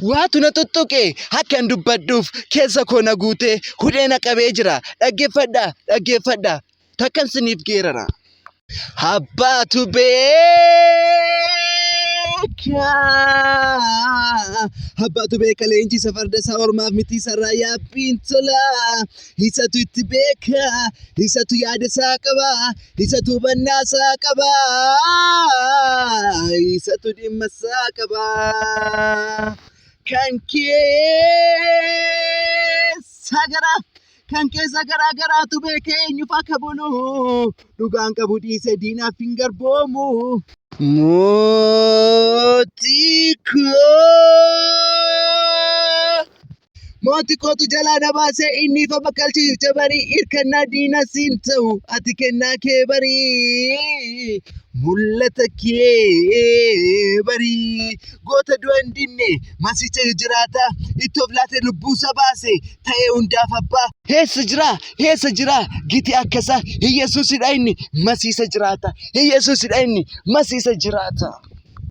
Waatu na tuttuqe akkan dubbadhuuf keessa koo na guute hudhee na qabee jira. Dhaggeeffadhaa takkan siniif geerara. Abbaatu beeka leenjisa farda isaa ormaaf miti sarara yaabbiin tola. Isatu itti beeka, isatu yaada isaa qaba, isatu hubannaa isaa qaba, isatu dhimma isaa qaba. Kan keessa garaagaraatu beeka eenyuuf akka bulu. Dhugaan qabu dhiise diinaaf hin garboomu. Mootii kootu jalaa na baasee inni ifa bakkalchii jabanii hirkannaa diina siin ta'u ati kennaa kee barii. Mul'ata kee barii goota du'a hin dinne masicha jiraata itti of laatee lubbuusa baase ta'ee hundaaf abbaa. Eessa jira giti akkasa Iyyesuusidha inni masiisa jiraata. Iyyesuusidha inni masiisa jiraata.